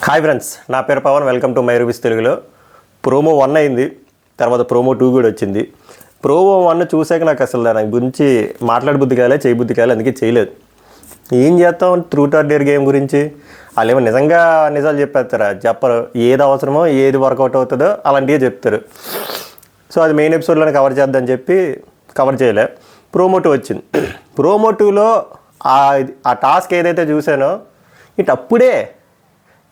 Hi friends, నా పేరు Pavan. Welcome to my reviews తెలుగులో. ప్రోమో 1 అయింది, తర్వాత ప్రోమో 2 కూడా వచ్చింది. ప్రోమో 1 చూసాక నాకు అసలు దాని గురించి మాట్లాడబుద్ధి కాలే, చేయబుద్ధి కాలే, అందుకే చేయలేదు. ఏం చేస్తాం ట్రూత్ ఆర్ డేర్ గేమ్ గురించి? వాళ్ళు ఏమో నిజాలు చెప్పేస్తారా? చెప్పరు. ఏది అవసరమో, ఏది వర్కౌట్ అవుతుందో అలాంటివే చెప్తారు. సో అది మెయిన్ ఎపిసోడ్లోనే కవర్ చేద్దామని చెప్పి కవర్ చేయలే. ప్రోమో 2 వచ్చింది. ప్రోమో 2లో ఆ టాస్క్ ఏదైతే చూసానో ఇటు అప్పుడే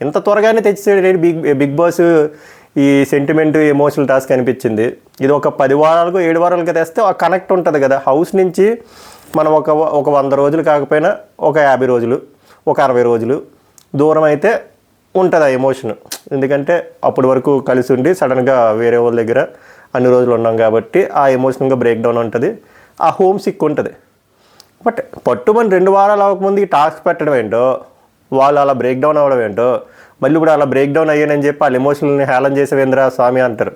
ఇంత త్వరగానే తెచ్చేసాడు బిగ్ బాస్. ఈ సెంటిమెంట్ ఎమోషనల్ టాస్క్ అనిపించింది. ఇది ఒక 10 వారాలకు 7 వారాలకి తెస్తే ఒక కనెక్ట్ ఉంటుంది కదా. హౌస్ నుంచి మనం ఒక 100 రోజులు కాకపోయినా ఒక 50 రోజులు, ఒక 60 రోజులు దూరం అయితే ఉంటుంది ఆ ఎమోషన్. ఎందుకంటే అప్పటి వరకు కలిసి ఉండి సడన్గా వేరే వాళ్ళ దగ్గర అన్ని రోజులు ఉన్నాం కాబట్టి ఆ ఎమోషనల్గా బ్రేక్ డౌన్ ఉంటుంది, ఆ హోమ్ సిక్ ఉంటుంది. బట్ పట్టుమని 2 వారాలు అవ్వకముందు ఈ టాస్క్ పెట్టడం ఏంటో, వాళ్ళు అలా బ్రేక్ డౌన్ అవ్వడం ఏంటో, మళ్ళీ ఇప్పుడు అలా బ్రేక్ డౌన్ అయ్యానని చెప్పి వాళ్ళు ఎమోషనల్ని హేళన చేసేవేంద్ర స్వామి అంటారు.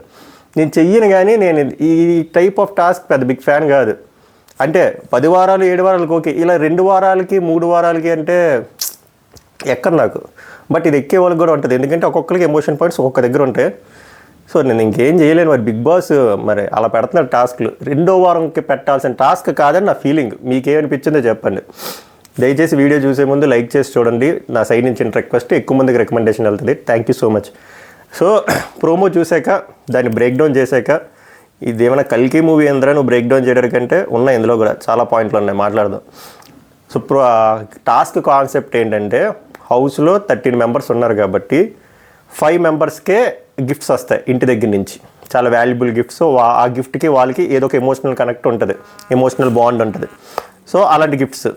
నేను చెయ్యను, కానీ నేను ఈ టైప్ ఆఫ్ టాస్క్ పెద్ద బిగ్ ఫ్యాన్ కాదు. అంటే 10 వారాలు 7 వారాలకు ఓకే, ఇలా 2 వారాలకి 3 వారాలకి అంటే ఎక్కడ నాకు. బట్ ఇది ఎక్కే వాళ్ళకి కూడా ఉంటుంది, ఎందుకంటే ఒక్కొక్కరికి ఎమోషన్ పాయింట్స్ ఒక్కొక్క దగ్గర ఉంటాయి. సో నేను ఇంకేం చేయలేను. మరి బిగ్ బాస్ మరి అలా పెడుతున్నారు టాస్క్లు. 2వ వారంకి పెట్టాల్సిన టాస్క్ కాదని నా ఫీలింగ్. మీకేమనిపించిందో చెప్పండి. దయచేసి వీడియో చూసే ముందు లైక్ చేసి చూడండి. నా సైడ్ నుంచి రిక్వెస్ట్, ఎక్కువ మందికి రికమెండేషన్ వెళ్తుంది. Thank you so much. So promo చూసాక దాన్ని బ్రేక్ డౌన్ చేశాక, ఇది ఏమైనా కల్కి మూవీ ఏంద్రా నువ్వు బ్రేక్ డౌన్ చేయడానికంటే ఉన్నాయి, ఇందులో కూడా చాలా పాయింట్లు ఉన్నాయి, మాట్లాడదాం. సో టాస్క్ కాన్సెప్ట్ ఏంటంటే, హౌస్లో 13 మెంబర్స్ ఉన్నారు కాబట్టి 5 మెంబర్స్కే గిఫ్ట్స్ వస్తాయి ఇంటి దగ్గర నుంచి, చాలా వాల్యుబుల్ గిఫ్ట్స్. ఆ గిఫ్ట్కి వాళ్ళకి ఏదో ఒక ఎమోషనల్ కనెక్ట్ ఉంటుంది, ఎమోషనల్ బాండ్ ఉంటుంది. సో అలాంటి గిఫ్ట్స్.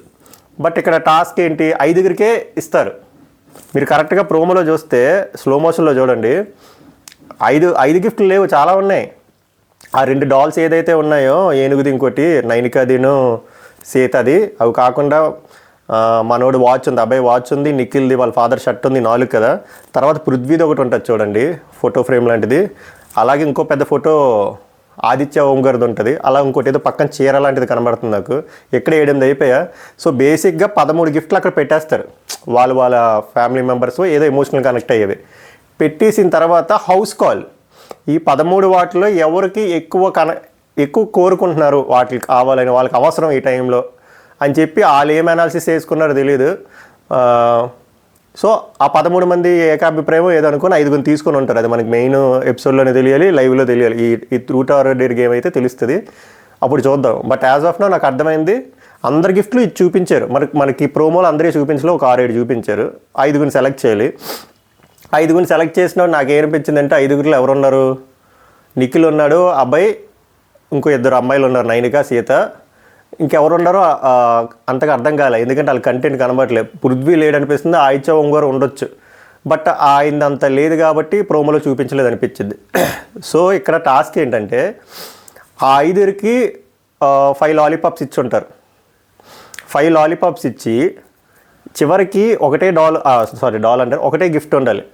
బట్ ఇక్కడ టాస్క్ ఏంటి, 5గురికే ఇస్తారు. మీరు కరెక్ట్గా ప్రోమోలో చూస్తే, స్లో మోషన్లో చూడండి, 5 గిఫ్ట్లు లేవు, చాలా ఉన్నాయి. ఆ 2 డాల్స్ ఏదైతే ఉన్నాయో, ఏనుగుది ఇంకోటి నైనికాదిను సీతది, అవి కాకుండా మనోడు వాచ్ ఉంది, అబ్బాయి వాచ్ ఉంది, నిఖిల్ది వాళ్ళ ఫాదర్ షర్ట్ ఉంది, 4 కదా. తర్వాత పృథ్వీది ఒకటి ఉంటుంది చూడండి, ఫోటో ఫ్రేమ్ లాంటిది. అలాగే ఇంకో పెద్ద ఫోటో ఆదిత్య ఓంగారిది ఉంటుంది. అలా ఇంకోటి ఏదో పక్కన చీర లాంటిది కనబడుతుంది నాకు. ఎక్కడ 7 అయిపోయా. సో బేసిక్గా 13 గిఫ్ట్లు అక్కడ పెట్టేస్తారు. వాళ్ళ ఫ్యామిలీ మెంబర్స్ ఏదో ఎమోషనల్ కనెక్ట్ అయ్యేవి పెట్టేసిన తర్వాత హౌస్ కాల్. ఈ 13 వాటిలో ఎవరికి ఎక్కువ కోరుకుంటున్నారు, వాటికి కావాలని, వాళ్ళకి అవసరం ఈ టైంలో అని చెప్పి వాళ్ళు ఏం అనాలిసిస్ చేసుకున్నారో తెలియదు. సో ఆ 13 మంది ఏకాభిప్రాయం ఏదో అనుకుని 5గురిని తీసుకొని ఉంటారు. అది మనకి మెయిన్ ఎపిసోడ్లోనే తెలియాలి, లైవ్లో తెలియాలి. ఈ ట్రూత్ ఆర్ డేర్ గేమ్ అయితే తెలుస్తుంది, అప్పుడు చూద్దాం. బట్ యాజ్ ఆఫ్ నౌ నాకు అర్థమైంది, అందరి గిఫ్ట్లు ఇది చూపించారు. మనకి ప్రోమోలో అందరూ చూపించలో ఒక 6-7 చూపించారు. 5గురిని సెలెక్ట్ చేయాలి. 5గురిని సెలెక్ట్ చేసినప్పుడు నాకు ఏమనిపించిందంటే, 5గురిలో ఎవరున్నారు, నిఖిల్ ఉన్నాడు, అబ్బాయి, ఇంకో 2 అమ్మాయిలు ఉన్నారు, నైనిక, సీత. ఇంకెవరు ఉన్నారో అంతగా అర్థం కాలే, ఎందుకంటే వాళ్ళ కంటెంట్ కనబడలేదు. పృథ్వీ లేడనిపిస్తుంది, ఆదిత్య ఓంగారు ఉండొచ్చు, బట్ అంత లేదు కాబట్టి ప్రోమోలో చూపించలేదు అనిపించింది. సో ఇక్కడ టాస్క్ ఏంటంటే, ఆ 5గురికి 5 లాలీపాప్స్ ఇచ్చి ఉంటారు. 5 లాలీపాప్స్ ఇచ్చి చివరికి ఒకటే డాల్ అంటారు, ఒకటే గిఫ్ట్ ఉండాలి.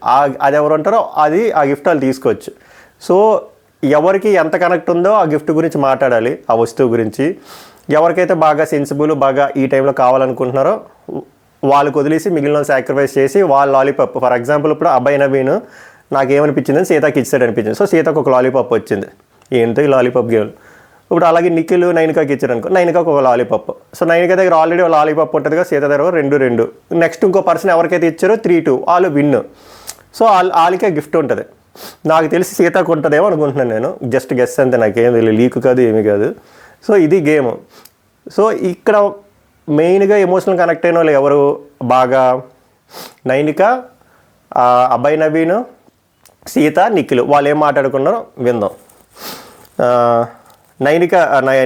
అది ఎవరు ఉంటారో ఆ గిఫ్ట్ వాళ్ళు తీసుకోవచ్చు. సో ఎవరికి ఎంత కనెక్ట్ ఉందో ఆ గిఫ్ట్ గురించి మాట్లాడాలి, ఆ వస్తువు గురించి. ఎవరికైతే బాగా సెన్సిబుల్, బాగా ఈ టైంలో కావాలనుకుంటున్నారో వాళ్ళకి వదిలేసి మిగిలిన సాక్రిఫైస్ చేసి వాళ్ళ లాలీపాప్. ఫర్ ఎగ్జాంపుల్ ఇప్పుడు అబ్బాయి నవీన్ నాకేమనిపించిందని సీతకి ఇచ్చాడు అనిపించింది. సో సీతకు ఒక లాలీపాప్ వచ్చింది. ఏంటో ఈ లాలీపాప్ గేమ్. ఇప్పుడు అలాగే నిఖిల్ నైనికాకి ఇచ్చారు అనుకో, నైనికాకు ఒక లాలీపాప్. సో నైనికా దగ్గర ఆల్రెడీ ఒక లాలీపాప్ ఉంటుంది కదా, సీత దగ్గర 2. నెక్స్ట్ ఇంకో పర్సన్ ఎవరికైతే ఇచ్చారో 3-2 వాళ్ళు విన్. సో వాళ్ళకే గిఫ్ట్ ఉంటుంది. నాకు తెలిసి సీతకు ఉంటుందేమో అనుకుంటున్నాను నేను, జస్ట్ గెస్ అంతే, నాకేం తెలియదు, లీక్ కాదు ఏమీ కాదు. సో ఇది గేమ్. సో ఇక్కడ మెయిన్గా ఎమోషనల్ కనెక్ట్ అయిన వాళ్ళు ఎవరు బాగా, నైనిక, అబ్బాయి నవీన్, సీత, నిఖిల్. వాళ్ళు ఏం మాట్లాడుకున్నారో విందాం.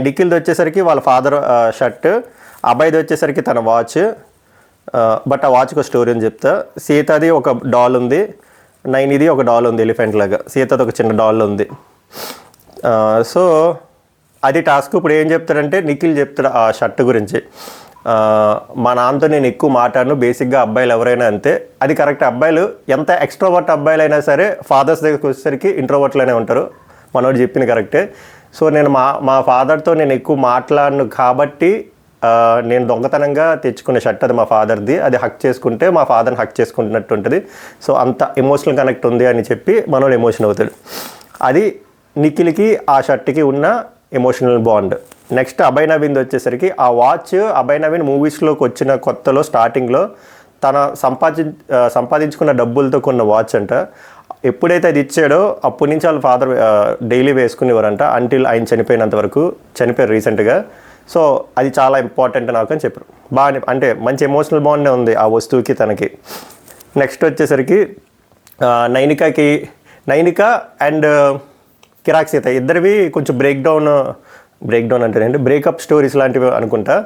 నిఖిల్ది వచ్చేసరికి వాళ్ళ ఫాదర్ షర్ట్, అబ్బాయిది వచ్చేసరికి తన వాచ్. బట్ ఆ వాచ్కి ఒక స్టోరీ అని చెప్తా. సీతది ఒక డాల్ ఉంది, నైనిది ఒక డాల్ ఉంది ఎలిఫెంట్ లాగా, సీతది ఒక చిన్న డాల్ ఉంది. సో అది టాస్క్. ఇప్పుడు ఏం చెప్తాడంటే, నిఖిల్ చెప్తాడు ఆ షర్ట్ గురించి, మా నాన్నతో నేను ఎక్కువ మాట్లాడను, బేసిక్గా అబ్బాయిలు ఎవరైనా అంతే. అది కరెక్ట్. అబ్బాయిలు ఎంత ఎక్స్ట్రోవర్ట్ అబ్బాయిలు అయినా సరే ఫాదర్స్ దగ్గరికి వచ్చేసరికి ఇంట్రోవర్ట్లోనే ఉంటారు, మనోడు చెప్పింది కరెక్టే. సో నేను మా ఫాదర్తో నేను ఎక్కువ మాట్లాడను కాబట్టి నేను దొంగతనంగా తెచ్చుకునే షర్ట్ అది మా ఫాదర్ది, అది హక్ చేసుకుంటే మా ఫాదర్ని హక్ చేసుకుంటున్నట్టు ఉంటుంది. సో అంత ఎమోషనల్ కనెక్ట్ ఉంది అని చెప్పి మనోడు ఎమోషన్ అవుతాడు. అది నిఖిల్కి ఆ షర్ట్కి ఉన్న emotional bond. Next Abhay Naveen వచ్చేసరికి ఆ వాచ్ అభయ్ నవీన్ మూవీస్లోకి వచ్చిన కొత్తలో స్టార్టింగ్లో తన సంపాదించుకున్న డబ్బులతో కొన్న వాచ్ అంట. ఎప్పుడైతే అది ఇచ్చాడో అప్పటి నుంచి వాళ్ళ ఫాదర్ డైలీ వేసుకునేవారంట అంటిల్ ఆయన చనిపోయినంత వరకు. చనిపోయారు రీసెంట్గా. సో అది చాలా ఇంపార్టెంట్ నాకు అని చెప్పారు. బాగా అంటే మంచి ఎమోషనల్ బాండ్నే ఉంది ఆ వస్తువుకి తనకి. నెక్స్ట్ వచ్చేసరికి నైనిక అండ్ కిరాక్ సీత ఇద్దరివి కొంచెం బ్రేక్ డౌన్ అంటే బ్రేకప్ స్టోరీస్ లాంటివి అనుకుంటా.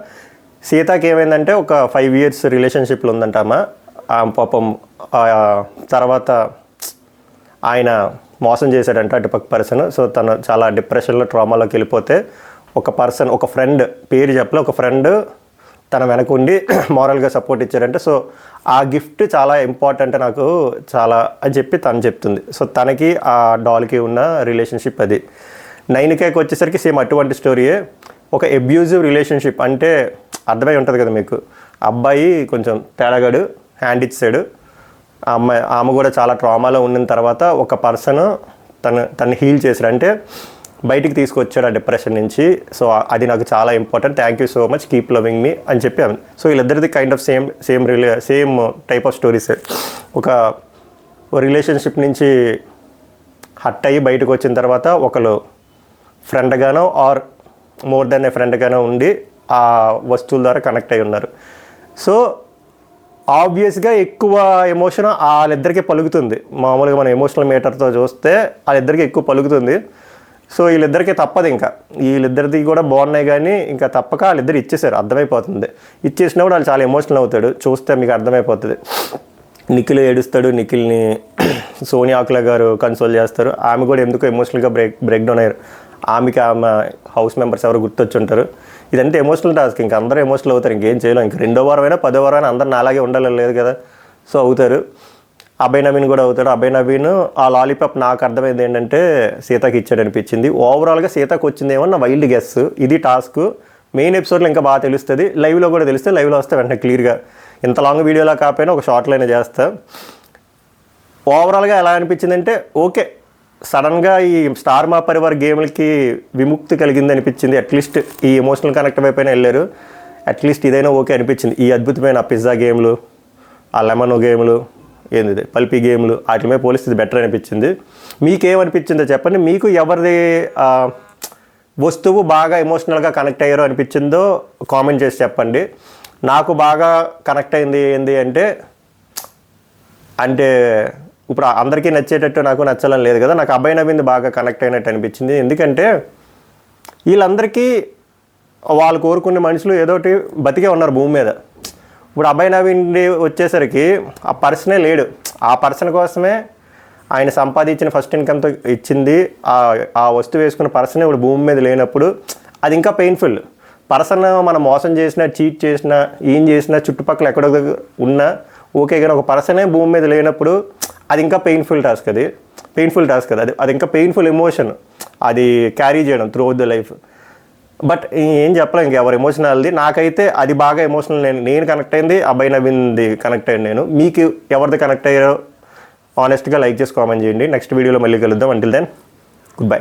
సీతకి ఏమైందంటే ఒక 5 years రిలేషన్షిప్లో ఉందంట అమ్మ. పాపం తర్వాత ఆయన మోసం చేశాడంట అటుపక్క పర్సన్. సో తను చాలా డిప్రెషన్లో ట్రామాలోకి వెళ్ళిపోతే ఒక ఫ్రెండ్ పేరు చెప్పలే, ఒక ఫ్రెండ్ తన వెనక ఉండి మారల్గా సపోర్ట్ ఇచ్చారంటే. సో ఆ గిఫ్ట్ చాలా ఇంపార్టెంట్ నాకు చాలా అని చెప్పి తను చెప్తుంది. సో తనకి ఆ డాల్కి ఉన్న రిలేషన్షిప్ అది. నైనికాకి వచ్చేసరికి సేమ్ అటువంటి స్టోరీయే. ఒక అబ్యూజివ్ రిలేషన్షిప్ అంటే అర్థమై ఉంటుంది కదా మీకు. అబ్బాయి కొంచెం తేడాగాడు, హ్యాండ్ ఇచ్చాడు. ఆమె కూడా చాలా ట్రామాలో ఉన్న తర్వాత ఒక పర్సన్ తను హీల్ చేశాడు, అంటే బయటికి తీసుకొచ్చాడు ఆ డిప్రెషన్ నుంచి. సో అది నాకు చాలా important. Thank you so much, keep loving me అని చెప్పి. సో వీళ్ళిద్దరిది kind of same type of stories. ఒక రిలేషన్షిప్ నుంచి హట్ అయ్యి బయటకు వచ్చిన తర్వాత ఒకరు ఫ్రెండ్గానో ఆర్ మోర్ దెన్ ఏ ఫ్రెండ్గానో ఉండి ఆ వస్తువుల ద్వారా కనెక్ట్ అయి ఉన్నారు. సో ఆబ్వియస్గా ఎక్కువ ఎమోషన్ వాళ్ళిద్దరికీ పలుకుతుంది. మామూలుగా మనం ఎమోషనల్ మీటర్తో చూస్తే వాళ్ళిద్దరికీ ఎక్కువ పలుకుతుంది. సో వీళ్ళిద్దరికీ తప్పదు, ఇంకా వీళ్ళిద్దరిది కూడా బాగున్నాయి కానీ ఇంకా తప్పక వాళ్ళిద్దరు ఇచ్చేసారు, అర్థమైపోతుంది. ఇచ్చేసినప్పుడు వాళ్ళు చాలా ఎమోషనల్ అవుతాడు, చూస్తే మీకు అర్థమైపోతుంది. నిఖిల్ ఏడుస్తాడు, నిఖిల్ని సోనియా ఆకుల గారు కన్సోల్ చేస్తారు. ఆమె కూడా ఎందుకో ఎమోషనల్గా బ్రేక్ డౌన్ అయ్యారు. ఆమె హౌస్ మెంబర్స్ ఎవరు గుర్తొచ్చి ఉంటారు. ఇదంటే ఎమోషనల్ టాస్క్, ఇంకా అందరూ ఎమోషనల్ అవుతారు, ఇంకేం చేయలేం. ఇంక 2వ వారమైనా 10వ వారమైనా అందరిని అలాగే ఉండాలని లేదు కదా. సో అవుతారు. అభయ్ నవీన్ కూడా అవుతాడు. అభయ్ నవీన్ ఆ లాలీపాప్ నాకు అర్థమైంది ఏంటంటే సీతకి ఇచ్చాడు అనిపించింది. ఓవరాల్గా సీతకు వచ్చిందేమో నా వైల్డ్ గెస్. ఇది టాస్క్. మెయిన్ ఎపిసోడ్లో ఇంకా బాగా తెలుస్తుంది, లైవ్లో కూడా తెలిస్తే. లైవ్లో వస్తే వెంటనే క్లియర్గా ఇంత లాంగ్ వీడియోలా కాకపోయినా ఒక షార్ట్లోనే చేస్తా. ఓవరాల్గా ఎలా అనిపించిందంటే ఓకే, సడన్గా ఈ స్టార్ మా పరివార్ గేమ్లకి విముక్తి కలిగింది అనిపించింది. అట్లీస్ట్ ఈ ఎమోషనల్ కనెక్ట్ అయిపోయినా వెళ్ళారు. అట్లీస్ట్ ఇదైనా ఓకే అనిపించింది. ఈ అద్భుతమైన పిజ్జా గేమ్లు, ఆ లెమన్ గేమ్లు, ఏంది పల్పీ గేమ్లు, వాటి మీద పోలిస్తే బెటర్ అనిపించింది. మీకేమనిపించిందో చెప్పండి. మీకు ఎవరిది వస్తువు బాగా ఎమోషనల్గా కనెక్ట్ అయ్యారో అనిపించిందో కామెంట్ చేసి చెప్పండి. నాకు బాగా కనెక్ట్ అయింది ఏంది అంటే ఇప్పుడు అందరికీ నచ్చేటట్టు నాకు నచ్చాలని లేదు కదా. నాకు అభయ్ నవీన్ బాగా కనెక్ట్ అయినట్టు అనిపించింది. ఎందుకంటే వీళ్ళందరికీ వాళ్ళు కోరుకునే మనుషులు ఏదోటి బతికే ఉన్నారు భూమి మీద. ఇప్పుడు అభయ్ నవీన్ వచ్చేసరికి ఆ పర్సనే లేడు. ఆ పర్సన్ కోసమే ఆయన సంపాదించిన ఫస్ట్ ఇన్కమ్తో ఇచ్చింది ఆ వస్తువు వేసుకున్న పర్సన్ ఇప్పుడు భూమి మీద లేనప్పుడు అది ఇంకా పెయిన్ఫుల్. పర్సన్ మనం మోసం చేసినా, చీట్ చేసినా, ఏం చేసినా, చుట్టుపక్కల ఎక్కడో ఉన్నా ఓకే, కానీ ఒక పర్సనే భూమి మీద లేనప్పుడు అది ఇంకా పెయిన్ఫుల్ టాస్క్. అది ఇంకా పెయిన్ఫుల్ ఎమోషన్ అది క్యారీ చేయడం through out the life. But ఏం చెప్పలేం, ఇంక ఎవరు ఎమోషనల్ది. నాకైతే అది బాగా ఎమోషనల్. నేను కనెక్ట్ అయింది అభయ్ నవీన్ది కనెక్ట్ అయ్యాను నేను. మీకు ఎవరిది కనెక్ట్ అయ్యారో ఆనెస్ట్గా లైక్ చేసి కామెంట్ చేయండి. నెక్స్ట్ వీడియోలో మళ్ళీ కలుద్దాం. Until then good by.